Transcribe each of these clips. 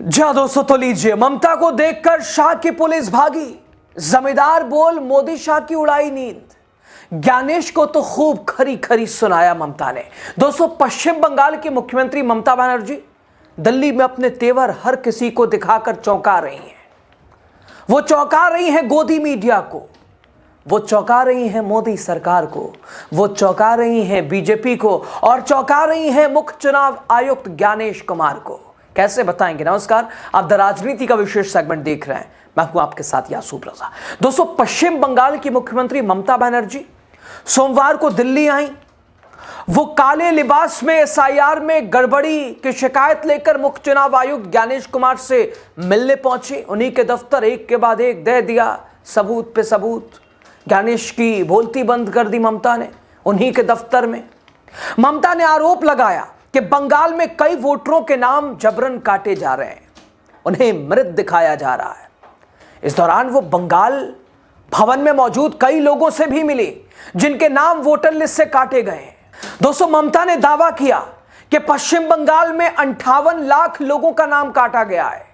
जी दोस्तों, तो लीजिए, ममता को देखकर शाह की पुलिस भागी। जमींदार बोल मोदी शाह की उड़ाई नींद। ज्ञानेश को तो खूब खरी खरी सुनाया ममता ने। दोस्तों, पश्चिम बंगाल की मुख्यमंत्री ममता बनर्जी दिल्ली में अपने तेवर हर किसी को दिखाकर चौंका रही हैं। वो चौंका रही हैं गोदी मीडिया को, वो चौंका रही हैं मोदी सरकार को, वो चौंका रही हैं बीजेपी को और चौंका रही हैं मुख्य चुनाव आयुक्त ज्ञानेश कुमार को। कैसे बताएंगे। नमस्कार, आप द राजनीति का विशेष सेगमेंट देख रहे हैं। मैं हूं आपके साथ यासूब रजा। दोस्तों, पश्चिम बंगाल की मुख्यमंत्री ममता बनर्जी सोमवार को दिल्ली आई। वो काले लिबास में एसआईआर में गड़बड़ी की शिकायत लेकर मुख्य चुनाव आयुक्त ज्ञानेश कुमार से मिलने पहुंचे। उन्हीं के दफ्तर एक के बाद एक दे दिया, सबूत पे सबूत। ज्ञानेश की बोलती बंद कर दी ममता ने उन्हीं के दफ्तर में। ममता ने आरोप लगाया कि बंगाल में कई वोटरों के नाम जबरन काटे जा रहे हैं, उन्हें मृत दिखाया जा रहा है। इस दौरान वो बंगाल भवन में मौजूद कई लोगों से भी मिली जिनके नाम वोटर लिस्ट से काटे गए हैं। दोस्तों, ममता ने दावा किया कि पश्चिम बंगाल में 58 लाख लोगों का नाम काटा गया है।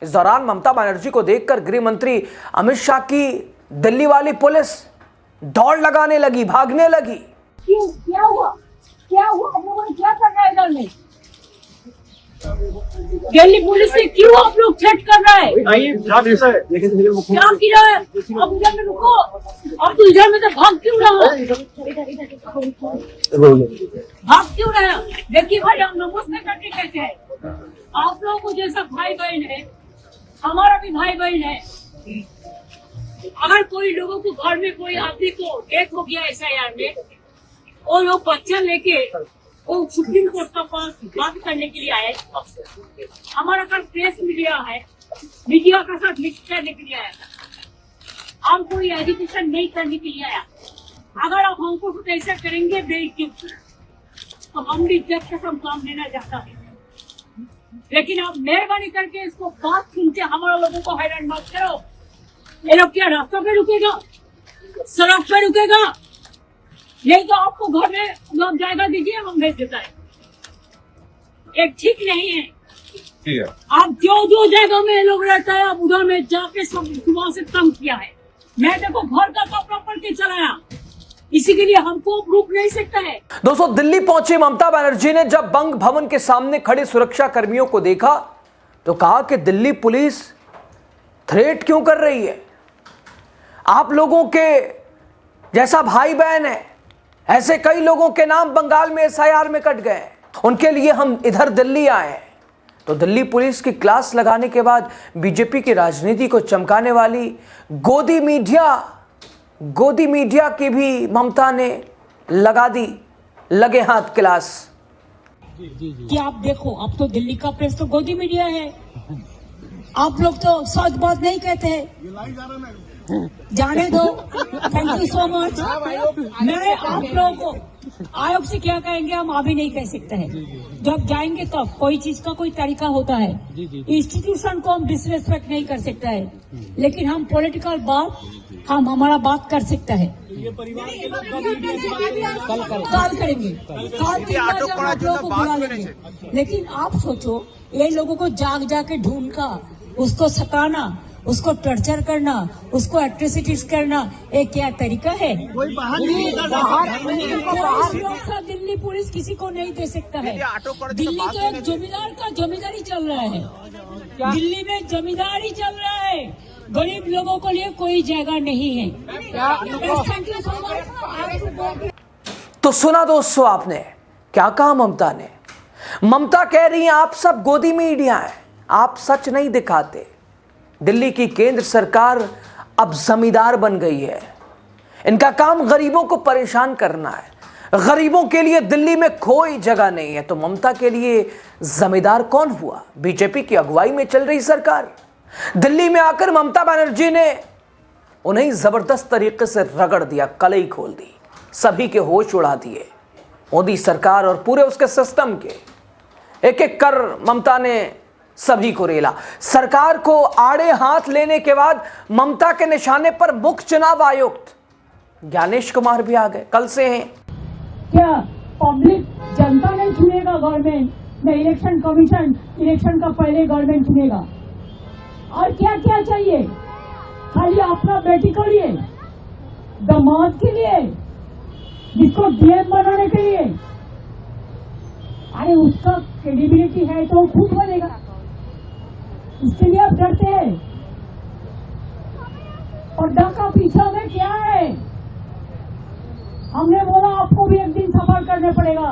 इस दौरान ममता बनर्जी को देखकर गृह मंत्री अमित शाह की दिल्ली वाली पुलिस दौड़ लगाने लगी, भागने लगी। क्यों? क्या हुआ? क्या हुआ? आप लोगों ने क्या करना है इधर में? दिल्ली पुलिस से क्यों आप लोग थ्रेट कर रहा है? क्या की रहा है? अब इधर में रुको। अब तो इधर में तो भाग क्यों रहा है? भाग क्यों रहा है? देखिए भाई, हम नमस्ते करके कहते हैं, आप लोगों को जैसा भाई बहन है, हमारा भी भाई बहन है। अगर कोई लोगों को घर में कोई आदमी को डेथ हो गया एसआईआर में, वो लोग बच्चा लेके वो सुप्रीम कोर्ट का पास बात करने के लिए आए। हमारा कल प्रेस मीडिया है, मीडिया के साथ मिक्स करने के लिए आया था। हम कोई एजुकेशन नहीं करने के लिए आया। अगर आप हमको कुछ ऐसा करेंगे बेइज्जत, तो हम भी इज्जत के साथ काम लेना चाहता है। लेकिन आप मेहरबानी करके इसको बात सुनते हमारे लोगों को हैरान मत करो। ये लोग क्या रास्ता पे रुकेगा, सड़क पे रुकेगा? नहीं तो आपको घर में लोग जायगा दीजिए, हम भेज देता है। एक ठीक नहीं है। ठीक है। आप जो जगह में लोग रहता है, आप उधर में जाके सब सुबह से तंग किया है। मैं देखो घर का कपड़ा पड़ के चलाया, इसी के लिए हमको रुक नहीं सकता है। दोस्तों, दिल्ली पहुंची ममता बनर्जी ने जब बंग भवन के सामने खड़े सुरक्षा कर्मियों को देखा तो कहा कि दिल्ली पुलिस थ्रेट क्यों कर रही है? आप लोगों के जैसा भाई बहन है, ऐसे कई लोगों के नाम बंगाल में एसआईआर में कट गए, उनके लिए हम इधर दिल्ली आए हैं। तो दिल्ली पुलिस की क्लास लगाने के बाद बीजेपी की राजनीति को चमकाने वाली गोदी मीडिया की भी ममता ने लगा दी लगे हाथ क्लास। कि आप देखो, अब तो दिल्ली का प्रेस तो गोदी मीडिया है। आप लोग तो सच बात नहीं कहते हैं। जाने दो। Thank you so much. मैं आप लोगों को आयोग से क्या कहेंगे हम अभी नहीं कह सकते हैं। जब जाएंगे तब कोई चीज का कोई तरीका होता है। इंस्टीट्यूशन को हम डिसरेस्पेक्ट नहीं कर सकता है, लेकिन हम पॉलिटिकल बात हम हमारा बात कर सकता है। कॉल करेंगे, कॉल के बाद हम आप लोगों को बुला लेंगे। लेकिन आप सोचो, ये लोगों को जाग जाके ढूंढकर उसको सताना, उसको टॉर्चर करना, उसको एट्रोसिटीज करना, एक क्या तरीका है? दिल्ली पुलिस किसी को नहीं दे सकता है। दिल्ली तो एक जमींदार का जमींदारी चल रहा है। दिल्ली में जमींदारी चल रहा है, गरीब लोगों के लिए कोई जगह नहीं है। तो सुना दोस्तों, आपने क्या कहा ममता ने? ममता कह रही है आप सब गोदी मीडिया हैं, आप सच नहीं दिखाते। दिल्ली की केंद्र सरकार अब जमींदार बन गई है। इनका काम गरीबों को परेशान करना है। गरीबों के लिए दिल्ली में कोई जगह नहीं है। तो ममता के लिए जमींदार कौन हुआ? बीजेपी की अगुवाई में चल रही सरकार। दिल्ली में आकर ममता बनर्जी ने उन्हें जबरदस्त तरीके से रगड़ दिया, कलई खोल दी, सभी के होश उड़ा दिए। मोदी सरकार और पूरे उसके सिस्टम के एक एक कर ममता ने सभी को रेला। सरकार को आड़े हाथ लेने के बाद ममता के निशाने पर मुख्य चुनाव आयुक्त ज्ञानेश कुमार भी आ गए। कल से हैं। क्या पब्लिक जनता नहीं चुनेगा गवर्नमेंट? मैं इलेक्शन कमीशन इलेक्शन का पहले गवर्नमेंट चुनेगा। और क्या क्या चाहिए? खाली अपना बेटी के लिए, दामाद के लिए, जिसको डीएम बनाने के लिए। अरे उसका क्रेडिबिलिटी है तो खुद बनेगा, इसके लिए आप डरते हैं। पर्दा का पीछा में क्या है? हमने बोला आपको भी एक दिन सफर करने पड़ेगा।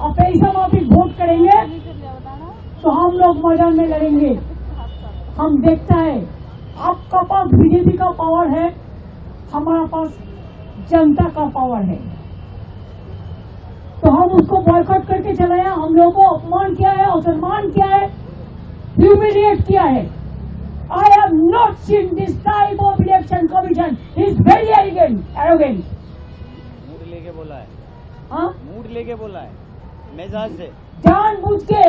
आप ऐसा वापिस वोट करेंगे तो हम लोग मैदान में लड़ेंगे। हम देखता है आपका पास बीजेपी का पावर है, हमारा पास जनता का पावर है, तो हम उसको बॉयकॉट करके चलाया। हम लोगों को अपमान किया है, असम्मान किया है, ह्यूमिलिएट किया है। I have not seen this type of election commission. He is very arrogant. Mood लेके बोला है। हाँ? मूड लेके बोला है, मिजाज से जानबूझ के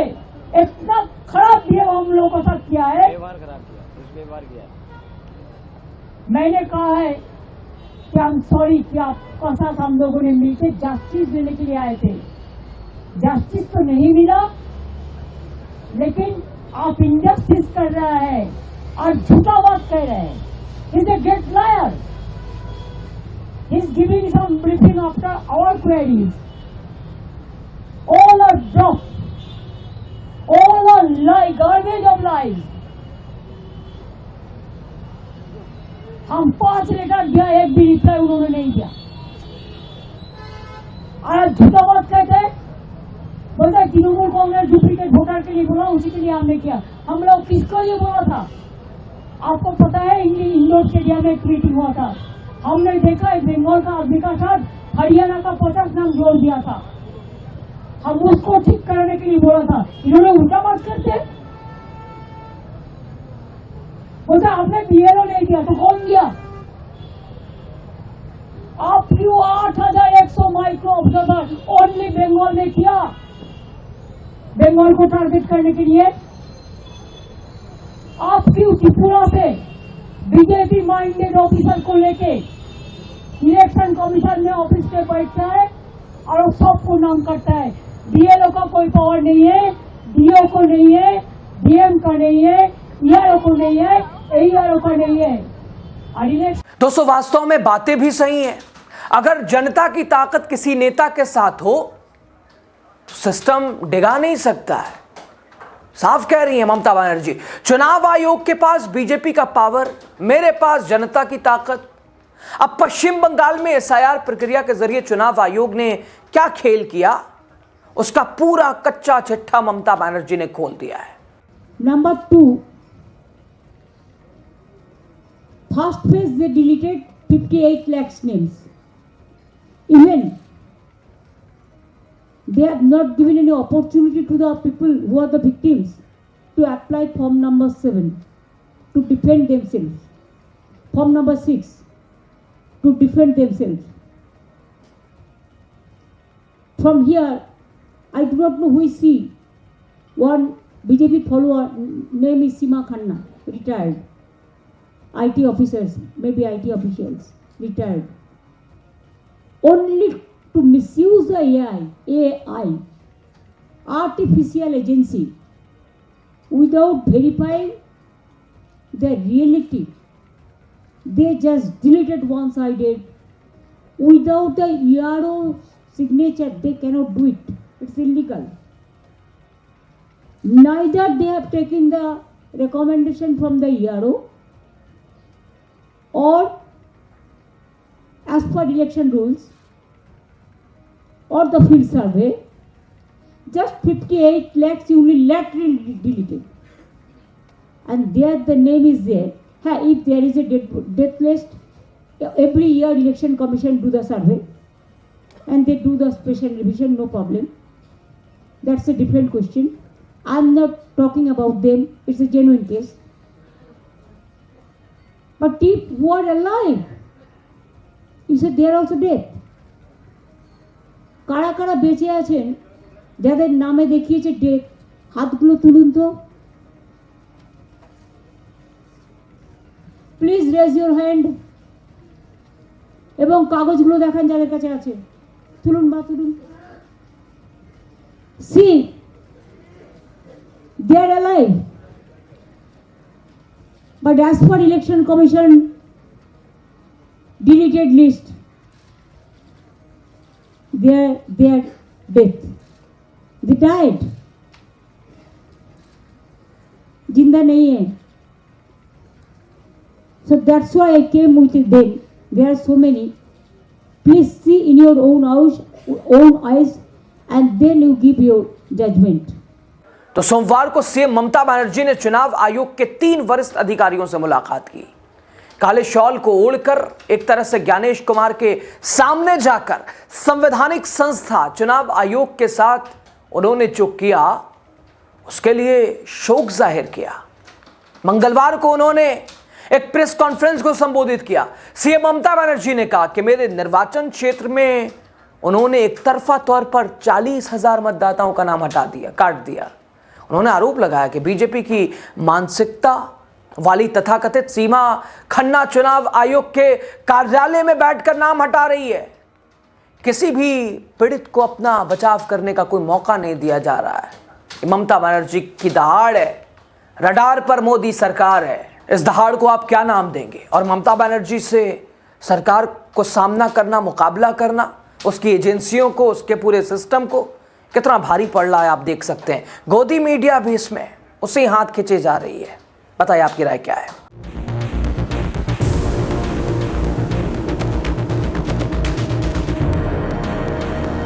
इतना खराब व्यवहार हम लोगों के साथ किया है। व्यवहार खराब किया, दुष्व्यवहार किया है। मैंने कहा है कि I'm sorry कि आपका साथ हम लोगों ने मिलकर जस्टिस देने के लिए आए थे। जस्टिस तो नहीं मिला, लेकिन आप इनजस्टिस कर रहा है और झूठा बात कह रहे हैं। He is a great liar. He is giving some briefing after our queries. All are dropped. All are lie, garbage of lies. हम 5 लेटर दिया, एक भी रिप्लाई उन्होंने नहीं दिया। और झूठा बात कहते हैं, बोलता है तृणमूल कांग्रेस डुप्लीकेट वोटर के लिए बोला, उसी के लिए हमने किया। हम लोग किसको ये बोला था? आपको पता है इंडोर स्टेडियम में एक मीटिंग हुआ था, हमने देखा एक बंगाल का आदमी का साथ हरियाणा का 50 नाम जोड़ दिया था। हम उसको ठीक करने के लिए बोला था, इन्होंने उल्टा बात करते। बोलता आपने बीएलओ नहीं दिया, तो कौन दिया? आप 8100 माइक्रो ऑब्जर्वर ओनली बंगाल ने किया, बंगाल को टारगेट करने के लिए। आपकी त्रिपुरा से बीजेपी माइंडेड ऑफिसर को लेके इलेक्शन कमीशन में ऑफिस पे बैठता है और सबको नाम करता है। बीएलओ का कोई पावर नहीं है, डीओ को नहीं है, डीएम का नहीं है, ईआरओ को नहीं है, एईआरओ का नहीं है। और दोस्तों वास्तव में बातें भी सही हैं। अगर जनता की ताकत किसी नेता के साथ हो तो सिस्टम डिगा नहीं सकता है। साफ कह रही है ममता बनर्जी। चुनाव आयोग के पास बीजेपी का पावर, मेरे पास जनता की ताकत। अब पश्चिम बंगाल में एसआईआर प्रक्रिया के जरिए चुनाव आयोग ने क्या खेल किया, उसका पूरा कच्चा चिट्ठा ममता बनर्जी ने खोल दिया है। Number 2, first phase they deleted 58 lakhs names. Even they have not given any opportunity to the people who are the victims to apply form number 7 to defend themselves. Form number 6 to defend themselves. From here, I do not know who is she. One BJP follower, name is Seema Khanna, retired. IT officers, maybe IT officials, retired. Only to misuse the AI, artificial agency, without verifying the reality. They just deleted one-sided. Without the ERO signature, they cannot do it. It's illegal. Neither they have taken the recommendation from the ERO or as per election rules or the field survey. Just 58 lakhs unilaterally deleted. And there the name is there. If there is a death list, every year election commission do the survey and they do the special revision, no problem. That's a different question. I'm not talking about them, it's a genuine case. But if who are alive, you said they are also dead. কারা কারা বেঁচে আছেন যাদের নামে দেখিয়েছে date, হাতগুলো তুলুন তো। প্লিজ রেজ ইউর হ্যান্ড এবং কাগজগুলো দেখান যাদের কাছে আছে। তুলুন বা তুলুন। See, they are alive. But as per Election Commission deleted list, they are dead. They died. जिंदा नहीं है. So that's why I came with them. There are so many. Please see in your own eyes, and then you give your judgment. तो सोमवार को CM Mamata Banerjee ने चुनाव आयोग के 3 वरिष्ठ अधिकारियों से मुलाकात की. काले शॉल को ओढ़कर एक तरह से ज्ञानेश कुमार के सामने जाकर संवैधानिक संस्था चुनाव आयोग के साथ उन्होंने जो किया उसके लिए शोक जाहिर किया. मंगलवार को उन्होंने एक प्रेस कॉन्फ्रेंस को संबोधित किया. सीएम ममता बनर्जी ने कहा कि मेरे निर्वाचन क्षेत्र में उन्होंने एक तरफा तौर पर 40,000 मतदाताओं का नाम काट दिया. उन्होंने आरोप लगाया कि बीजेपी की मानसिकता वाली तथाकथित सीमा खन्ना चुनाव आयोग के कार्यालय में बैठकर नाम हटा रही है. किसी भी पीड़ित को अपना बचाव करने का कोई मौका नहीं दिया जा रहा है. ममता बनर्जी की दहाड़ है, रडार पर मोदी सरकार है. इस दहाड़ को आप क्या नाम देंगे? और ममता बनर्जी से सरकार को सामना करना, मुकाबला करना, उसकी एजेंसियों को, उसके पूरे सिस्टम को कितना भारी पड़ रहा है आप देख सकते हैं. गोदी मीडिया भी इसमें उसी हाथ खींचे जा रही है. बताइए आपकी राय क्या है?